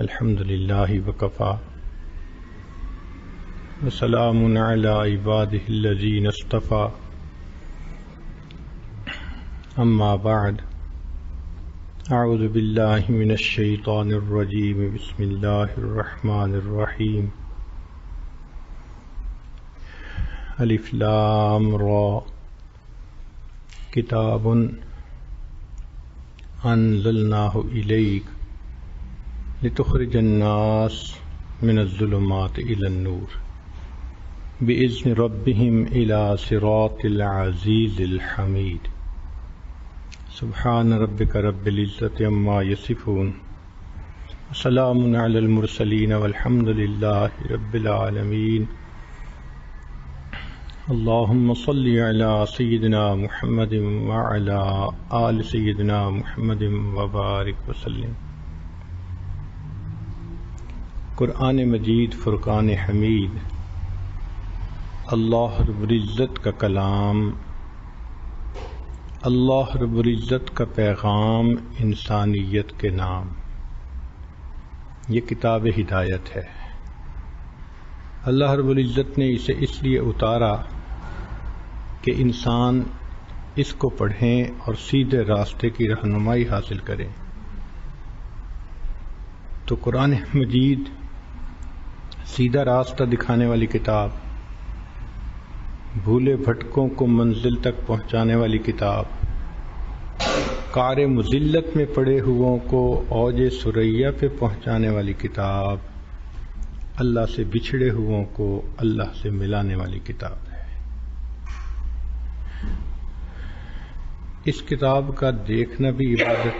الحمد للہ وکفا وسلام علی عبادہ الذین اصطفی اما بعد اعوذ باللہ من الشیطان الرجیم بسم اللہ الرحمن الرحیم الف لام را کتاب انزلناہ الیک لتخرج الناس من الظلمات الى النور بإذن ربهم إلى صراط العزيز الحميد سبحان ربك رب العزة عما يصفون وسلام على المرسلين والحمد لله رب العالمين اللهم صل على سيدنا محمد وعلى آل سيدنا محمد وبارك وسلم. قرآن مجید فرقان حمید اللہ رب العزت کا کلام، اللہ رب العزت کا پیغام انسانیت کے نام. یہ کتاب ہدایت ہے. اللہ رب العزت نے اسے اس لیے اتارا کہ انسان اس کو پڑھیں اور سیدھے راستے کی رہنمائی حاصل کریں. تو قرآن مجید سیدھا راستہ دکھانے والی کتاب، بھولے بھٹکوں کو منزل تک پہنچانے والی کتاب، کار مذلت میں پڑے ہوئوں کو اوج ثریا پہ پہنچانے والی کتاب، اللہ سے بچھڑے ہوئوں کو اللہ سے ملانے والی کتاب ہے. اس کتاب کا دیکھنا بھی عبادت،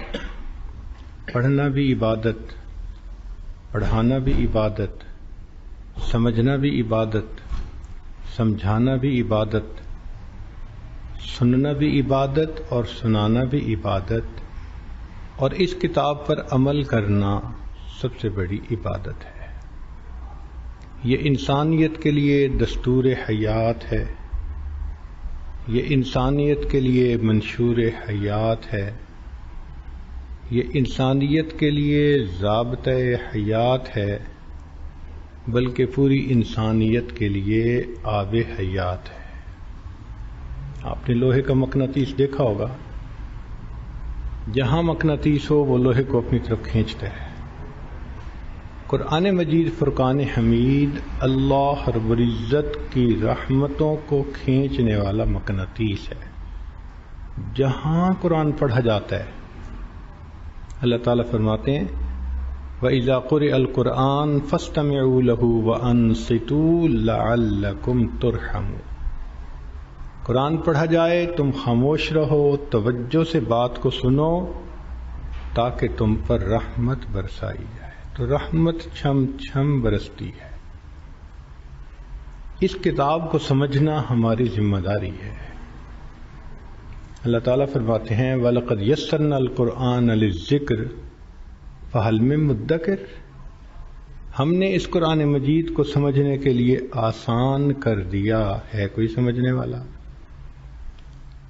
پڑھنا بھی عبادت، پڑھانا بھی عبادت، سمجھنا بھی عبادت، سمجھانا بھی عبادت، سننا بھی عبادت اور سنانا بھی عبادت، اور اس کتاب پر عمل کرنا سب سے بڑی عبادت ہے. یہ انسانیت کے لیے دستور حیات ہے، یہ انسانیت کے لیے منشور حیات ہے، یہ انسانیت کے لیے ضابطۂ حیات ہے، بلکہ پوری انسانیت کے لیے آب حیات ہے. آپ نے لوہے کا مقناطیس دیکھا ہوگا، جہاں مقناطیس ہو وہ لوہے کو اپنی طرف کھینچتا ہے. قرآن مجید فرقان حمید اللہ رب العزت کی رحمتوں کو کھینچنے والا مقناطیس ہے. جہاں قرآن پڑھا جاتا ہے اللہ تعالیٰ فرماتے ہیں وَإِذَا قُرِئَ الْقُرْآنُ فَاسْتَمِعُوا لَهُ وَأَنصِتُوا لَعَلَّكُمْ تُرْحَمُونَ. قرآن پڑھا جائے تم خاموش رہو، توجہ سے بات کو سنو تاکہ تم پر رحمت برسائی جائے. تو رحمت چھم چھم برستی ہے. اس کتاب کو سمجھنا ہماری ذمہ داری ہے. اللہ تعالیٰ فرماتے ہیں وَلَقَدْ يَسَّرْنَا الْقُرْآنَ لِلذِّكْرِ فَهَلْ مِن مُدَّكِرٍ. ہم نے اس قرآن مجید کو سمجھنے کے لیے آسان کر دیا، ہے کوئی سمجھنے والا؟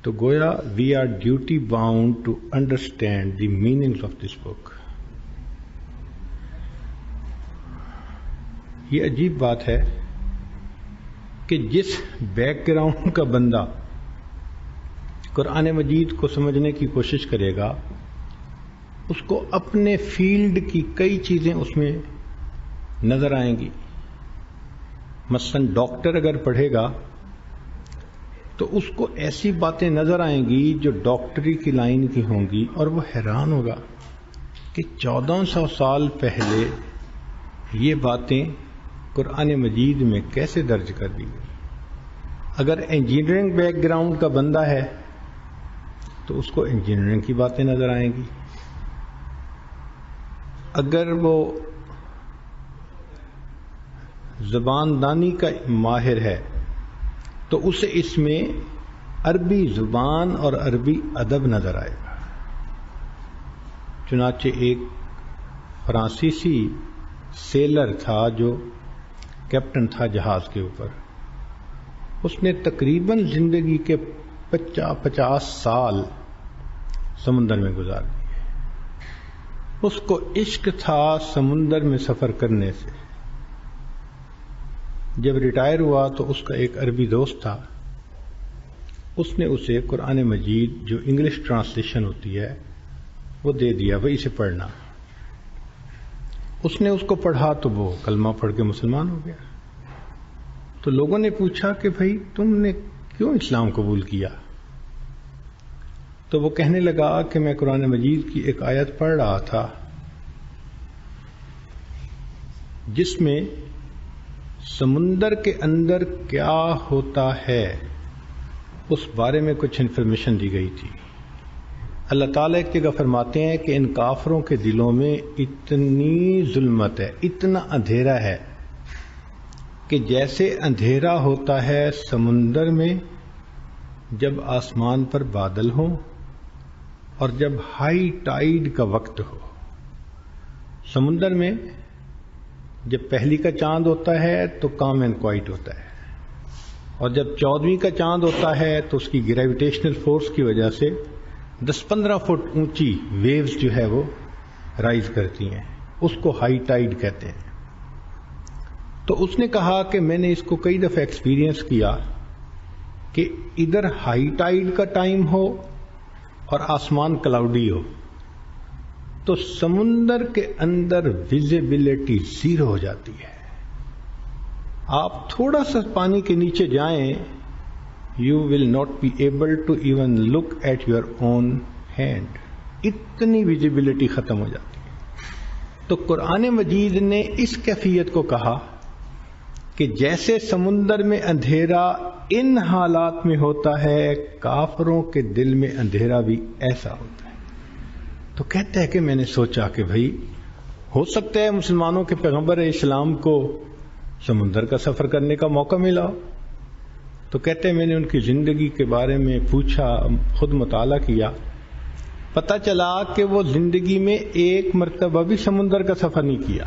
تو گویا we are duty bound to understand the meanings of this book. یہ عجیب بات ہے کہ جس بیک گراؤنڈ کا بندہ قرآن مجید کو سمجھنے کی کوشش کرے گا اس کو اپنے فیلڈ کی کئی چیزیں اس میں نظر آئیں گی. مثلا ڈاکٹر اگر پڑھے گا تو اس کو ایسی باتیں نظر آئیں گی جو ڈاکٹری کی لائن کی ہوں گی، اور وہ حیران ہوگا کہ 1400 سال پہلے یہ باتیں قرآن مجید میں کیسے درج کر دی گئی. اگر انجینئرنگ بیک گراؤنڈ کا بندہ ہے تو اس کو انجینئرنگ کی باتیں نظر آئیں گی. اگر وہ زبان دانی کا ماہر ہے تو اسے اس میں عربی زبان اور عربی ادب نظر آئے گا. چنانچہ ایک فرانسیسی سیلر تھا جو کیپٹن تھا جہاز کے اوپر، اس نے تقریباً زندگی کے 50 سال سمندر میں گزار دیے. اس کو عشق تھا سمندر میں سفر کرنے سے. جب ریٹائر ہوا تو اس کا ایک عربی دوست تھا، اس نے اسے قرآن مجید جو انگلش ٹرانسلیشن ہوتی ہے وہ دے دیا، وہی سے پڑھنا. اس نے اس کو پڑھا تو وہ کلمہ پڑھ کے مسلمان ہو گیا. تو لوگوں نے پوچھا کہ بھائی تم نے کیوں اسلام قبول کیا؟ تو وہ کہنے لگا کہ میں قرآن مجید کی ایک آیت پڑھ رہا تھا جس میں سمندر کے اندر کیا ہوتا ہے اس بارے میں کچھ انفارمیشن دی گئی تھی. اللہ تعالیٰ ایک جگہ فرماتے ہیں کہ ان کافروں کے دلوں میں اتنی ظلمت ہے، اتنا اندھیرا ہے کہ جیسے اندھیرا ہوتا ہے سمندر میں جب آسمان پر بادل ہوں اور جب ہائی ٹائیڈ کا وقت ہو. سمندر میں جب پہلی کا چاند ہوتا ہے تو کام اینڈ کوائٹ ہوتا ہے، اور جب 14ویں کا چاند ہوتا ہے تو اس کی گریویٹیشنل فورس کی وجہ سے 10-15 فٹ اونچی ویوز جو ہے وہ رائز کرتی ہیں، اس کو ہائی ٹائیڈ کہتے ہیں. تو اس نے کہا کہ میں نے اس کو کئی دفعہ ایکسپیرینس کیا کہ ادھر ہائی ٹائیڈ کا ٹائم ہو اور آسمان کلاؤڈی ہو تو سمندر کے اندر ویزیبلٹی زیرو ہو جاتی ہے. آپ تھوڑا سا پانی کے نیچے جائیں، you will not be able to even look at your own hand. اتنی ویزیبلٹی ختم ہو جاتی ہے. تو قرآن مجید نے اس کیفیت کو کہا کہ جیسے سمندر میں اندھیرا ان حالات میں ہوتا ہے، کافروں کے دل میں اندھیرا بھی ایسا ہوتا ہے. تو کہتا ہے کہ میں نے سوچا کہ بھائی ہو سکتا ہے مسلمانوں کے پیغمبر اسلام کو سمندر کا سفر کرنے کا موقع ملا. تو کہتے ہیں میں نے ان کی زندگی کے بارے میں پوچھا، خود مطالعہ کیا، پتہ چلا کہ وہ زندگی میں ایک مرتبہ بھی سمندر کا سفر نہیں کیا.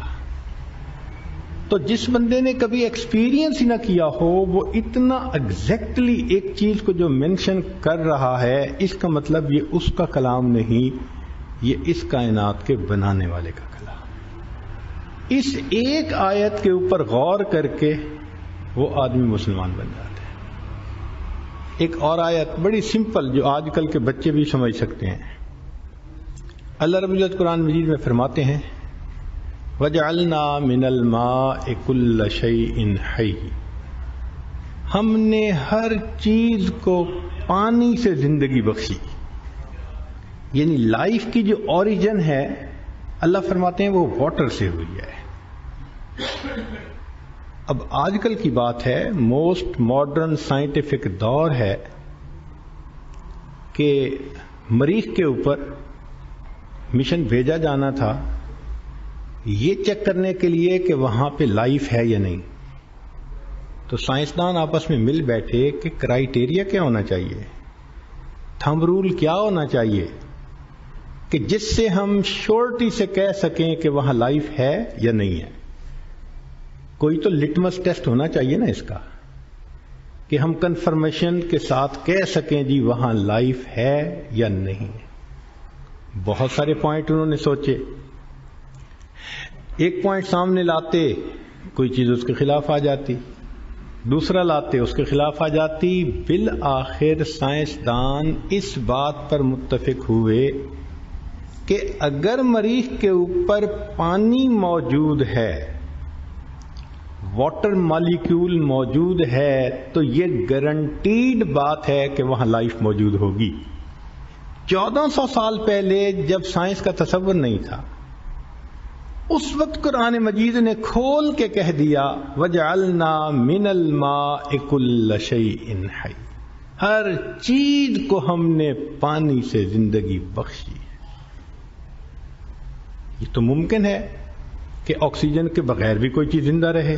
تو جس بندے نے کبھی ایکسپیرینس ہی نہ کیا ہو وہ اتنا ایگزیکٹلی ایک چیز کو جو مینشن کر رہا ہے، اس کا مطلب یہ اس کا کلام نہیں، یہ اس کائنات کے بنانے والے کا کلام. اس ایک آیت کے اوپر غور کر کے وہ آدمی مسلمان بن جاتا ہے. ایک اور آیت بڑی سمپل جو آج کل کے بچے بھی سمجھ سکتے ہیں. اللہ رب العزت قرآن مجید میں فرماتے ہیں وَجَعَلْنَا مِنَ الْمَاءِ كُلَّ شَيْءٍ حَيٍّ، ہم نے ہر چیز کو پانی سے زندگی بخشی. یعنی لائف کی جو اوریجن ہے اللہ فرماتے ہیں وہ واٹر سے ہوئی ہے. اب آج کل کی بات ہے، موسٹ ماڈرن سائنٹیفک دور ہے کہ مریخ کے اوپر مشن بھیجا جانا تھا یہ چیک کرنے کے لیے کہ وہاں پہ لائف ہے یا نہیں. تو سائنسدان آپس میں مل بیٹھے کہ کرائیٹیریا کیا ہونا چاہیے، تھمب رول کیا ہونا چاہیے کہ جس سے ہم شورٹی سے کہہ سکیں کہ وہاں لائف ہے یا نہیں ہے. کوئی تو لٹمس ٹیسٹ ہونا چاہیے نا اس کا، کہ ہم کنفرمیشن کے ساتھ کہہ سکیں جی وہاں لائف ہے یا نہیں. بہت سارے پوائنٹ انہوں نے سوچے، ایک پوائنٹ سامنے لاتے کوئی چیز اس کے خلاف آ جاتی، دوسرا لاتے اس کے خلاف آ جاتی. بالآخر سائنسدان اس بات پر متفق ہوئے کہ اگر مریخ کے اوپر پانی موجود ہے، واٹر مالیکیول موجود ہے، تو یہ گارنٹیڈ بات ہے کہ وہاں لائف موجود ہوگی. 1400 سال پہلے جب سائنس کا تصور نہیں تھا، اس وقت قرآن مجید نے کھول کے کہہ دیا وَجَعَلْنَا مِنَ الْمَاءِ كُلَّ شَيْءٍ حَيٍّ، ہر چیز کو ہم نے پانی سے زندگی بخشی. یہ تو ممکن ہے کہ آکسیجن کے بغیر بھی کوئی چیز زندہ رہے.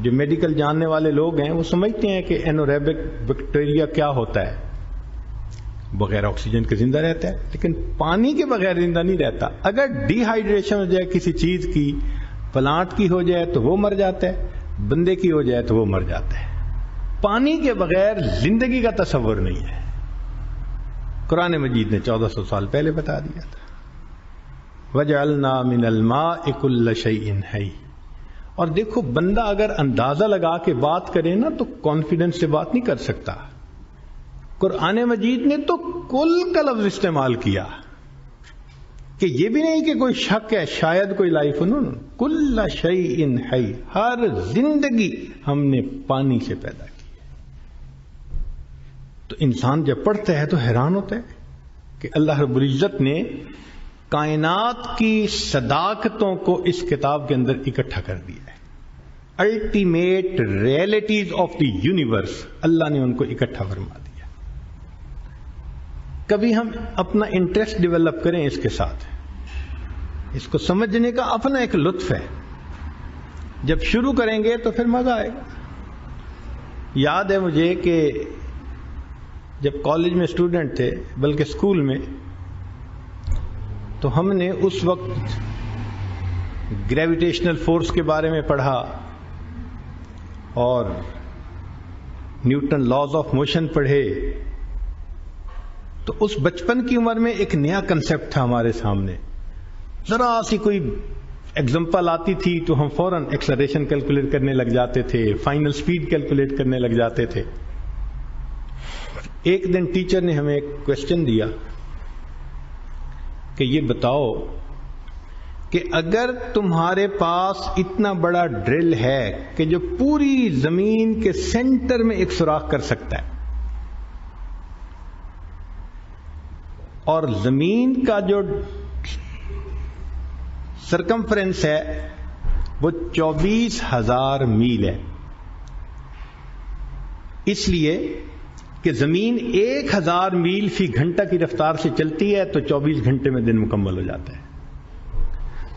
جو میڈیکل جاننے والے لوگ ہیں وہ سمجھتے ہیں کہ اینوریبک بیکٹیریا کیا ہوتا ہے، بغیر آکسیجن کے زندہ رہتا ہے، لیکن پانی کے بغیر زندہ نہیں رہتا. اگر ڈی ہائیڈریشن ہو جائے کسی چیز کی، پلانٹ کی ہو جائے تو وہ مر جاتا ہے، بندے کی ہو جائے تو وہ مر جاتا ہے. پانی کے بغیر زندگی کا تصور نہیں ہے. قرآن مجید نے 1400 سال پہلے بتا دیا تھا. وَجَعَلْنَا مِنَ الْمَاءِ كُلَّ شَيْءٍ حَيٍّ. اور دیکھو بندہ اگر اندازہ لگا کے بات کرے نا تو کانفیڈنس سے بات نہیں کر سکتا. قرآن مجید نے تو کل کا لفظ استعمال کیا کہ یہ بھی نہیں کہ کوئی شک ہے شاید کوئی لائف ہو. کل شیء حی، ہر زندگی ہم نے پانی سے پیدا کی ہے. تو انسان جب پڑھتا ہے تو حیران ہوتا ہے کہ اللہ رب العزت نے کائنات کی صداقتوں کو اس کتاب کے اندر اکٹھا کر دیا ہے. Ultimate realities of the universe اللہ نے ان کو اکٹھا فرما دیا. کبھی ہم اپنا انٹرسٹ ڈیولپ کریں اس کے ساتھ، اس کو سمجھنے کا اپنا ایک لطف ہے. جب شروع کریں گے تو پھر مزہ آئے گا. یاد ہے مجھے کہ جب کالج میں اسٹوڈنٹ تھے، بلکہ اسکول میں، تو ہم نے اس وقت گریویٹیشنل فورس کے بارے میں پڑھا اور نیوٹن لاز آف موشن پڑھے. تو اس بچپن کی عمر میں ایک نیا کنسپٹ تھا ہمارے سامنے. ذرا سی کوئی ایگزامپل آتی تھی تو ہم فوراً ایکسلریشن کیلکولیٹ کرنے لگ جاتے تھے، فائنل سپیڈ کیلکولیٹ کرنے لگ جاتے تھے. ایک دن ٹیچر نے ہمیں ایک کوشچن دیا کہ یہ بتاؤ کہ اگر تمہارے پاس اتنا بڑا ڈرل ہے کہ جو پوری زمین کے سینٹر میں ایک سوراخ کر سکتا ہے، اور زمین کا جو سرکمفرنس ہے وہ 24,000 میل ہے، اس لیے کہ زمین 1,000 میل فی گھنٹہ کی رفتار سے چلتی ہے تو 24 گھنٹے میں دن مکمل ہو جاتا ہے.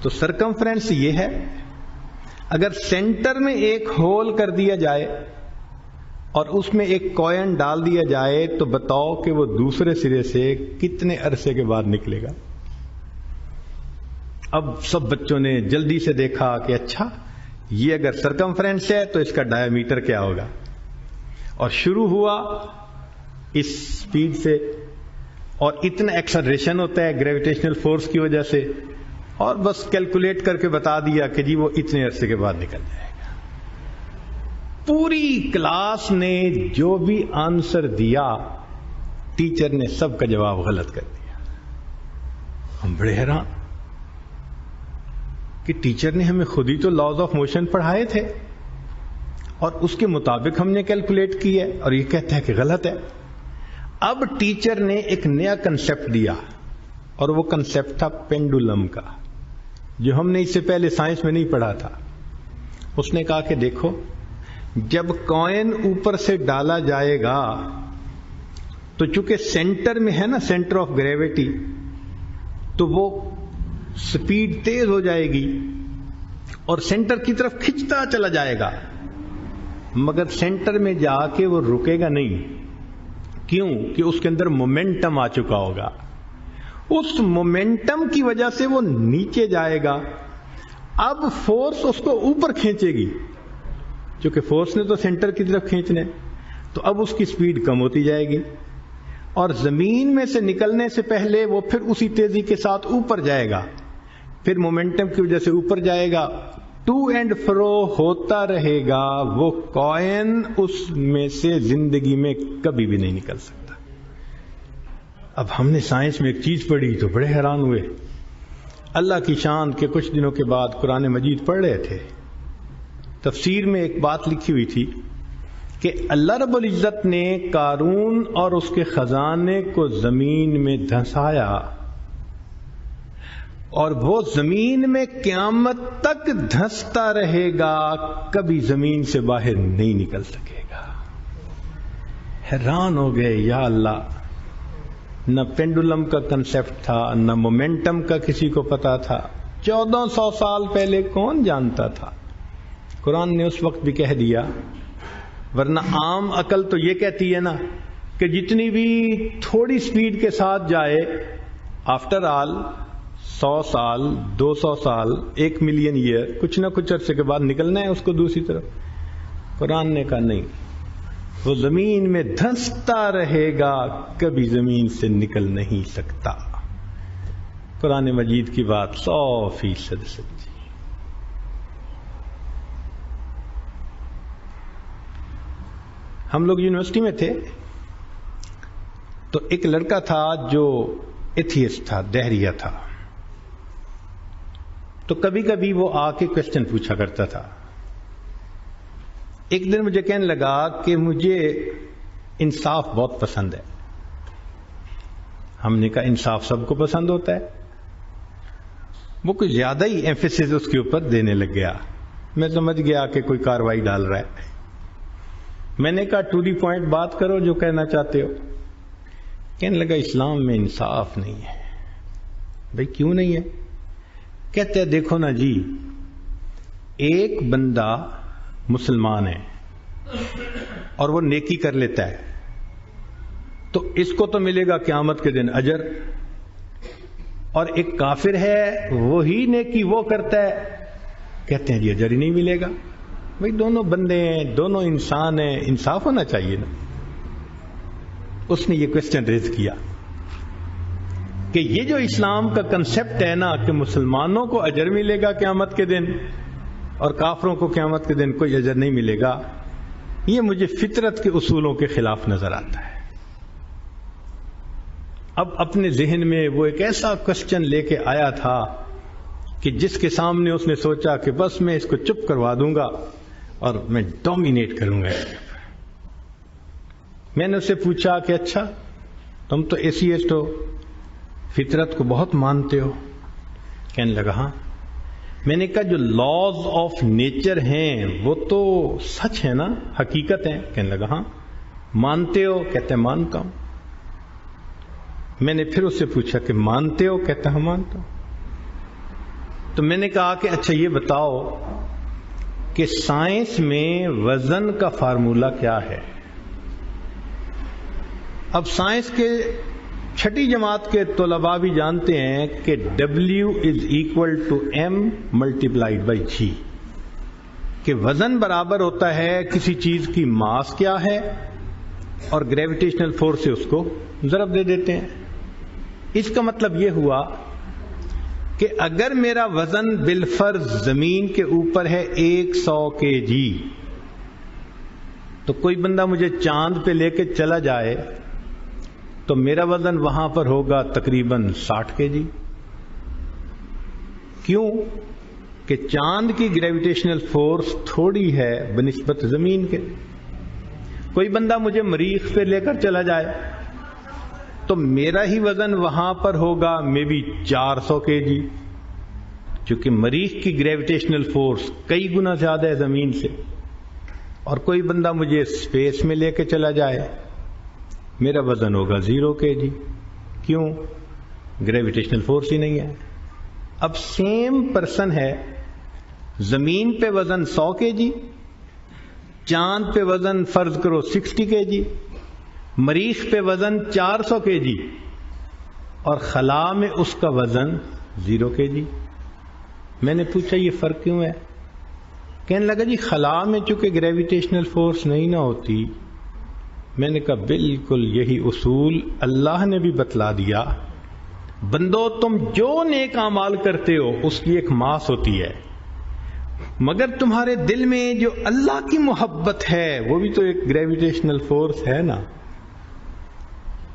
تو سرکمفرنس یہ ہے. اگر سینٹر میں ایک ہول کر دیا جائے اور اس میں ایک کوئن ڈال دیا جائے تو بتاؤ کہ وہ دوسرے سرے سے کتنے عرصے کے بعد نکلے گا. اب سب بچوں نے جلدی سے دیکھا کہ اچھا یہ اگر سرکمفرنس ہے تو اس کا ڈایا میٹر کیا ہوگا، اور شروع ہوا اس سپیڈ سے، اور اتنا ایکسلریشن ہوتا ہے گریویٹیشنل فورس کی وجہ سے، اور بس کیلکولیٹ کر کے بتا دیا کہ جی وہ اتنے عرصے کے بعد نکل جائے گا. پوری کلاس نے جو بھی آنسر دیا ٹیچر نے سب کا جواب غلط کر دیا. ہم بڑے حیران کہ ٹیچر نے ہمیں خود ہی تو لاز آف موشن پڑھائے تھے اور اس کے مطابق ہم نے کیلکولیٹ کی ہے، اور یہ کہتا ہے کہ غلط ہے. اب ٹیچر نے ایک نیا کنسپٹ دیا، اور وہ کنسپٹ تھا پینڈولم کا، جو ہم نے اس سے پہلے سائنس میں نہیں پڑھا تھا. اس نے کہا کہ دیکھو جب کوئن اوپر سے ڈالا جائے گا تو چونکہ سینٹر میں ہے نا سینٹر آف گریویٹی، تو وہ سپیڈ تیز ہو جائے گی اور سینٹر کی طرف کھنچتا چلا جائے گا، مگر سینٹر میں جا کے وہ رکے گا نہیں. کیوں؟ کہ اس کے اندر مومنٹم آ چکا ہوگا. اس مومنٹم کی وجہ سے وہ نیچے جائے گا. اب فورس اس کو اوپر کھینچے گی، چونکہ فورس نے تو سینٹر کی طرف کھینچنے، تو اب اس کی سپیڈ کم ہوتی جائے گی، اور زمین میں سے نکلنے سے پہلے وہ پھر اسی تیزی کے ساتھ اوپر جائے گا، پھر مومنٹم کی وجہ سے اوپر جائے گا، ٹو اینڈ فرو ہوتا رہے گا. وہ کوئن اس میں سے زندگی میں کبھی بھی نہیں نکل سکتا. اب ہم نے سائنس میں ایک چیز پڑھی تو بڑے حیران ہوئے. اللہ کی شان کے کچھ دنوں کے بعد قرآن مجید پڑھ رہے تھے، تفسیر میں ایک بات لکھی ہوئی تھی کہ اللہ رب العزت نے قارون اور اس کے خزانے کو زمین میں دھنسایا، اور وہ زمین میں قیامت تک دھنستا رہے گا، کبھی زمین سے باہر نہیں نکل سکے گا. حیران ہو گئے، یا اللہ، نہ پینڈولم کا کنسپٹ تھا، نہ مومنٹم کا کسی کو پتا تھا. 1400 سال پہلے کون جانتا تھا؟ قرآن نے اس وقت بھی کہہ دیا، ورنہ عام عقل تو یہ کہتی ہے نا کہ جتنی بھی تھوڑی سپیڈ کے ساتھ جائے، آفٹر آل 100 سال 200 سال 1 ملین ایئر کچھ نہ کچھ عرصے کے بعد نکلنا ہے اس کو دوسری طرف. قرآن نے کہا نہیں، وہ زمین میں دھنستا رہے گا، کبھی زمین سے نکل نہیں سکتا. قرآن مجید کی بات 100% سچی. ہم لوگ یونیورسٹی میں تھے تو ایک لڑکا تھا جو ایتھیسٹ تھا، دہریہ تھا. تو کبھی کبھی وہ آ کے کوشچن پوچھا کرتا تھا. ایک دن مجھے کہنے لگا کہ مجھے انصاف بہت پسند ہے. ہم نے کہا انصاف سب کو پسند ہوتا ہے. وہ کچھ زیادہ ہی ایمفیسس اس کے اوپر دینے لگ گیا. میں سمجھ گیا کہ کوئی کاروائی ڈال رہا ہے. میں نے کہا ٹو دی پوائنٹ بات کرو جو کہنا چاہتے ہو. کہنے لگا اسلام میں انصاف نہیں ہے. بھئی کیوں نہیں ہے؟ کہتے ہیں دیکھو نا جی، ایک بندہ مسلمان ہے اور وہ نیکی کر لیتا ہے تو اس کو تو ملے گا قیامت کے دن اجر، اور ایک کافر ہے وہی نیکی وہ کرتا ہے، کہتے ہیں جی اجر ہی نہیں ملے گا. بھئی دونوں بندے ہیں، دونوں انسان ہیں، انصاف ہونا چاہیے نا. اس نے یہ کوسچن ریز کیا کہ یہ جو اسلام کا کنسپٹ ہے نا کہ مسلمانوں کو اجر ملے گا قیامت کے دن اور کافروں کو قیامت کے دن کوئی اجر نہیں ملے گا، یہ مجھے فطرت کے اصولوں کے خلاف نظر آتا ہے. اب اپنے ذہن میں وہ ایک ایسا کوسچن لے کے آیا تھا کہ جس کے سامنے اس نے سوچا کہ بس میں اس کو چپ کروا دوں گا اور میں ڈومینیٹ کروں گا. میں نے اس سے پوچھا کہ اچھا تم تو ایتھیسٹ ہو، فطرت کو بہت مانتے ہو. کہنے لگا ہاں. میں نے کہا جو لاز آف نیچر ہیں وہ تو سچ ہے نا، حقیقت ہیں؟ کہنے لگا ہاں. مانتے ہو؟ کہتے ہیں مانتا ہوں. میں نے پھر اس سے پوچھا کہ مانتے ہو؟ کہتا ہوں مانتا ہوں. تو میں نے کہا کہ اچھا یہ بتاؤ کہ سائنس میں وزن کا فارمولہ کیا ہے؟ اب سائنس کے چھٹی جماعت کے طلباء بھی جانتے ہیں کہ W = M×G، کہ وزن برابر ہوتا ہے کسی چیز کی ماس کیا ہے اور گریویٹیشنل فورس سے اس کو ضرب دے دیتے ہیں. اس کا مطلب یہ ہوا کہ اگر میرا وزن بالفرض زمین کے اوپر ہے 100 kg، تو کوئی بندہ مجھے چاند پہ لے کے چلا جائے تو میرا وزن وہاں پر ہوگا تقریباً 60 kg. کیوں؟ کہ چاند کی گریویٹیشنل فورس تھوڑی ہے بنسبت زمین کے. کوئی بندہ مجھے مریخ پہ لے کر چلا جائے تو میرا ہی وزن وہاں پر ہوگا مے بی 400 kg، چونکہ مریخ کی گریویٹیشنل فورس کئی گنا زیادہ ہے زمین سے. اور کوئی بندہ مجھے اسپیس میں لے کے چلا جائے میرا وزن ہوگا 0 kg. کیوں؟ گریویٹیشنل فورس ہی نہیں ہے. اب سیم پرسن ہے، زمین پہ وزن 100 kg، چاند پہ وزن فرض کرو 60 kg، مریخ پہ وزن 400 kg، اور خلا میں اس کا وزن 0 kg. میں نے پوچھا یہ فرق کیوں ہے؟ کہنے لگا جی خلا میں چونکہ گریویٹیشنل فورس نہیں نہ ہوتی. میں نے کہا بالکل یہی اصول اللہ نے بھی بتلا دیا. بندو تم جو نیک اعمال کرتے ہو اس کی ایک ماس ہوتی ہے، مگر تمہارے دل میں جو اللہ کی محبت ہے وہ بھی تو ایک گریویٹیشنل فورس ہے نا.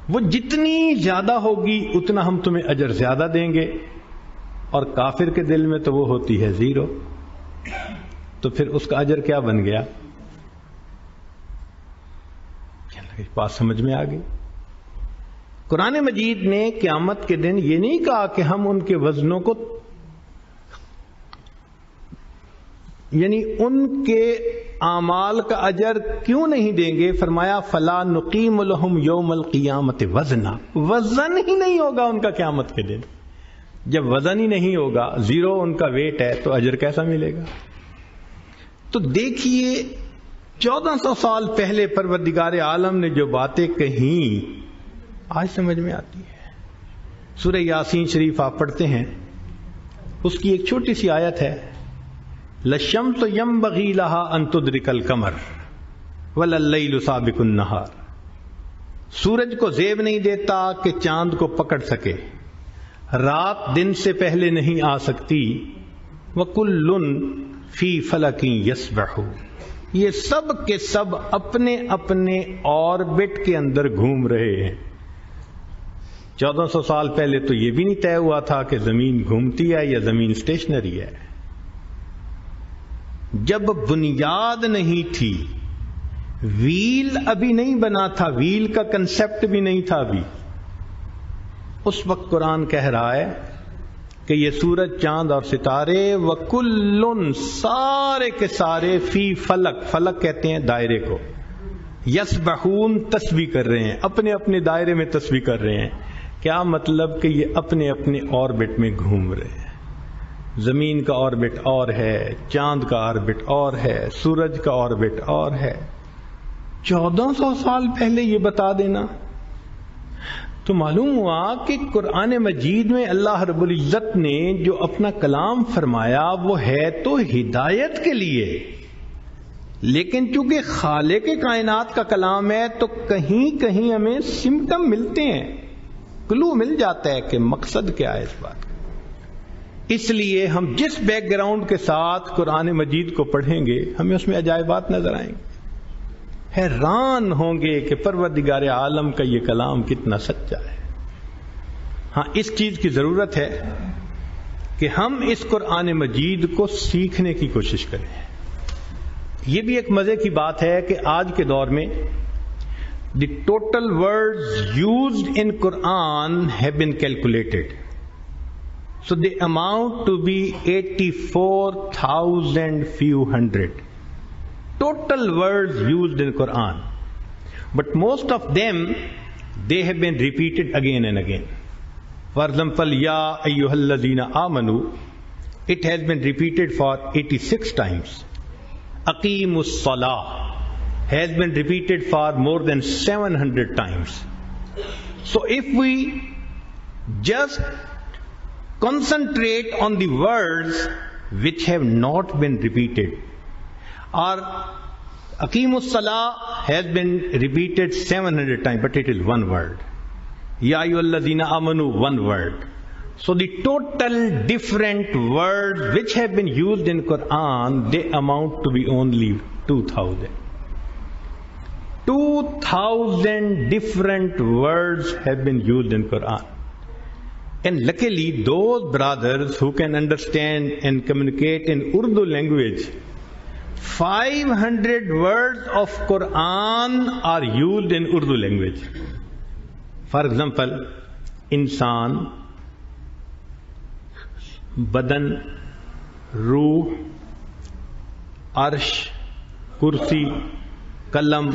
وہ جتنی زیادہ ہوگی اتنا ہم تمہیں اجر زیادہ دیں گے، اور کافر کے دل میں تو وہ ہوتی ہے 0. تو پھر اس کا اجر کیا بن گیا؟ بات سمجھ میں آ گئی. قرآن مجید نے قیامت کے دن یہ نہیں کہا کہ ہم ان کے وزنوں کو، یعنی ان کے اعمال کا اجر کیوں نہیں دیں گے. فرمایا فلا نقیم لہم یوم القیامت وزنا، وزن ہی نہیں ہوگا ان کا قیامت کے دن. جب وزن ہی نہیں ہوگا، 0 ان کا ویٹ ہے، تو اجر کیسا ملے گا؟ تو دیکھیے 1400 سال پہلے پروردگار عالم نے جو باتیں کہیں آج سمجھ میں آتی ہے. سورہ یاسین شریف آپ پڑھتے ہیں، اس کی ایک چھوٹی سی آیت ہے، لَلشَّمْسُ يَنبَغِي لَهَا أَن تُدْرِكَ الْقَمَرَ وَلَا اللَّيْلُ سَابِقُ النَّهَارِ. سورج کو زیب نہیں دیتا کہ چاند کو پکڑ سکے، رات دن سے پہلے نہیں آ سکتی، وَكُلٌّ فِي فَلَكٍ يَسْبَحُ، یہ سب کے سب اپنے اپنے آربٹ کے اندر گھوم رہے ہیں۔ 1400 سال پہلے تو یہ بھی نہیں طے ہوا تھا کہ زمین گھومتی ہے یا زمین اسٹیشنری ہے۔ جب بنیاد نہیں تھی، ویل ابھی نہیں بنا تھا، ویل کا کنسپٹ بھی نہیں تھا ابھی، اس وقت قرآن کہہ رہا ہے کہ یہ سورج، چاند اور ستارے، وَكُلٌّ، سارے کے سارے، فی فلک، فلک کہتے ہیں دائرے کو، یسبحون، تسبیح کر رہے ہیں، اپنے اپنے دائرے میں تسبیح کر رہے ہیں۔ کیا مطلب کہ یہ اپنے اپنے آربٹ میں گھوم رہے ہیں۔ زمین کا آربٹ اور ہے، چاند کا آربٹ اور ہے، سورج کا آربٹ اور ہے۔ 1400 سال پہلے یہ بتا دینا تو معلوم ہوا کہ قرآن مجید میں اللہ رب العزت نے جو اپنا کلام فرمایا وہ ہے تو ہدایت کے لیے، لیکن چونکہ خالق کائنات کا کلام ہے تو کہیں کہیں ہمیں سمٹم ملتے ہیں، کلو مل جاتا ہے کہ مقصد کیا ہے اس بات کا۔ اس لیے ہم جس بیک گراؤنڈ کے ساتھ قرآن مجید کو پڑھیں گے ہمیں اس میں عجائبات نظر آئیں گے، حیران ہوں گے کہ پروردگار عالم کا یہ کلام کتنا سچا ہے۔ ہاں، اس چیز کی ضرورت ہے کہ ہم اس قرآن مجید کو سیکھنے کی کوشش کریں۔ یہ بھی ایک مزے کی بات ہے کہ آج کے دور میں the total words used in Quran have been calculated. So they amount to be 84,000 few hundred. Total words used in Quran. But most of them, they have been repeated again and again. For example, Ya ayyuhalladhina amanu, it has been repeated for 86 times. Aqimus salah has been repeated for more than 700 times. So if we just concentrate on the words which have not been repeated, or Aqimus Salah has been repeated 700 times, but it is one word. Ya ayyuhalladhina amanu, one word. So the total different words which have been used in Quran, they amount to be only 2,000. 2,000 different words have been used in Quran. And luckily those brothers who can understand and communicate in Urdu language, 500 words of Quran are used in Urdu language. For example, insan, badan, ruh, arsh, kursi, kalam,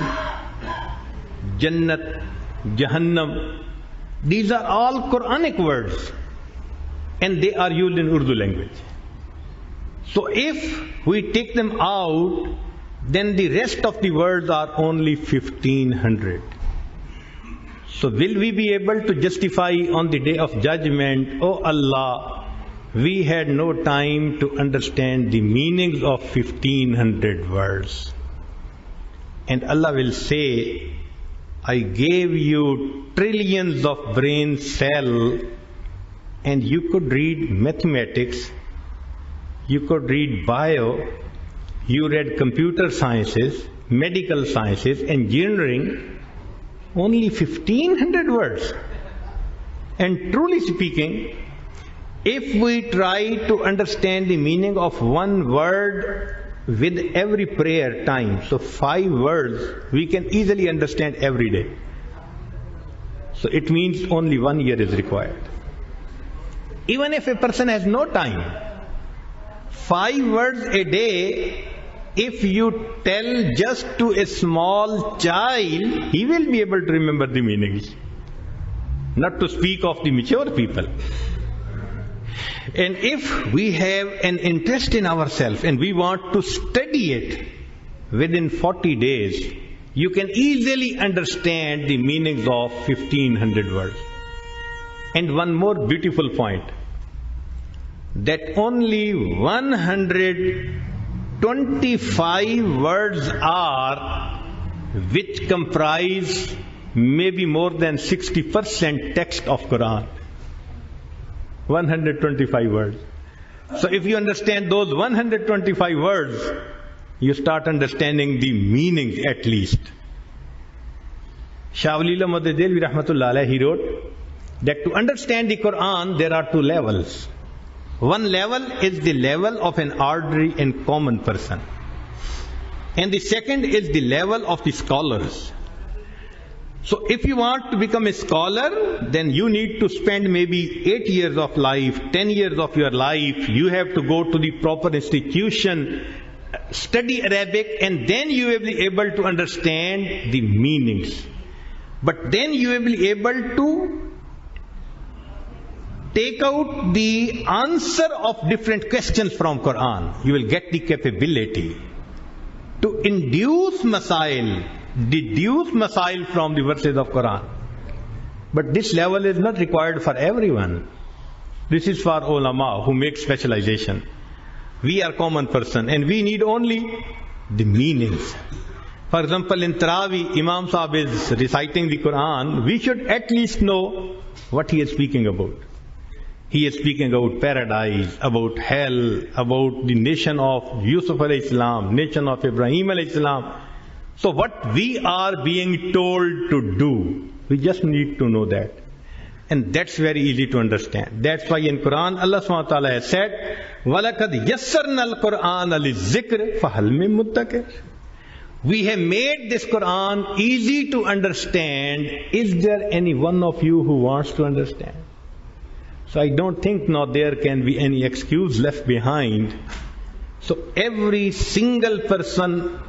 jannat, jahannam. These are all Quranic words and they are used in Urdu language. So if we take them out, then the rest of the words are only 1,500. So will we be able to justify on the day of judgment, oh Allah, we had no time to understand the meanings of 1,500 words? And Allah will say, I gave you trillions of brain cells and you could read mathematics, you could read bio, you read computer sciences, medical sciences, engineering, only 1,500 words. And truly speaking, if we try to understand the meaning of one word with every prayer time, so 5 words we can easily understand every day. So it means only 1 year is required. Even if a person has no time, 5 words a day, if you tell just to a small child, he will be able to remember the meanings, not to speak of the mature people. And if we have an interest in ourselves and we want to study it within 40 days, you can easily understand the meanings of 1,500 words. And one more beautiful point, that only 125 words are which comprise maybe more than 60% text of Quran. 125 words. So if you understand those 125 words, you start understanding the meanings at least. Shah Wali Allah Muhammad Delvi Rahmatullah Alayhi, he wrote that to understand the Quran, there are two levels. One level is the level of an ordinary and common person. And the second is the level of the scholars. So if you want to become a scholar, then you need to spend maybe 8 years of life, 10 years of your life. You have to go to the proper institution, study Arabic, and then you will be able to understand the meanings. But then you will be able to take out the answer of different questions from Quran. You will get the capability to deduce masail from the verses of Quran. But this level is not required for everyone. This is for ulama who make specialization. We are common person and we need only the meanings. For example, in Tarawih, Imam Sahib is reciting the Quran. We should at least know what he is speaking about. He is speaking about paradise, about hell, about the nation of Yusuf alayhi salam, nation of Ibrahim alayhi salam. So what we are being told to do, we just need to know that. And that's very easy to understand. That's why in Quran, Allah subhanahu wa ta'ala has said, وَلَقَدْ يَسَّرْنَا الْقُرْآنَ لِلذِّكْرِ فَهَلْ مِن مُدَّكِرٍ. We have made this Quran easy to understand. Is there any one of you who wants to understand? So I don't think now there can be any excuse left behind. So every single person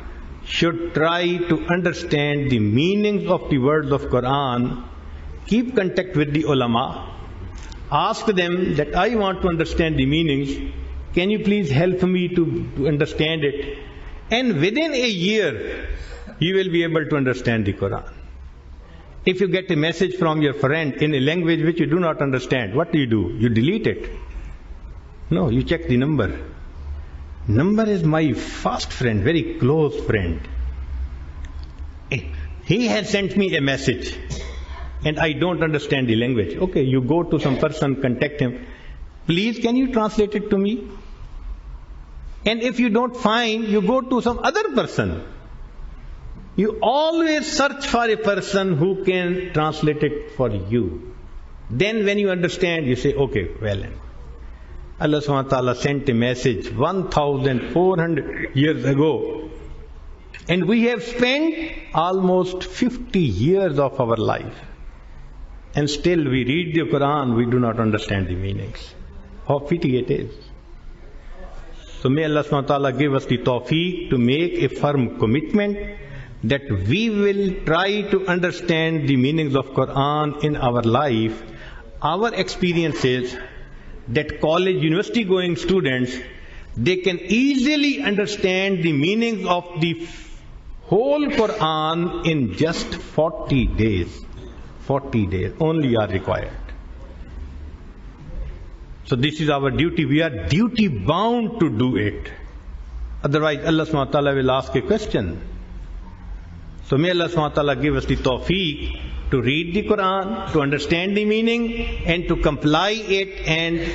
should try to understand the meanings of the words of Quran. Keep contact with the ulama. Ask them that I want to understand the meanings. Can you please help me to understand it? And within a year, you will be able to understand the Quran. If you get a message from your friend in a language which you do not understand, what do? You delete it. No, you check the number. Number is my fast friend, very close friend. He has sent me a message and I don't understand the language. Okay, you go to some person, contact him. Please, can you translate it to me? And if you don't find, you go to some other person. You always search for a person who can translate it for you. Then when you understand, you say, okay, well then. Allah subhanahu wa ta'ala sent a message 1,400 years ago. And we have spent almost 50 years of our life. And still we read the Quran, we do not understand the meanings. How pity it is. So may Allah subhanahu wa ta'ala give us the tawfiq to make a firm commitment that we will try to understand the meanings of Quran in our life. Our experience is that college, university going students, they can easily understand the meanings of the whole Quran in just 40 days. 40 days only are required. So this is our duty. We are duty bound to do it. Otherwise Allah subhanahu wa ta'ala will ask a question. So may Allah subhanahu wa ta'ala give us the tawfiq to read the Quran, to understand the meaning, and to comply it and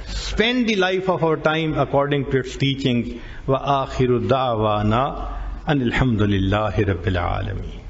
spend the life of our time according to its teachings. Wa akhiru da'wana anil hamdulillahi rabbil alameen.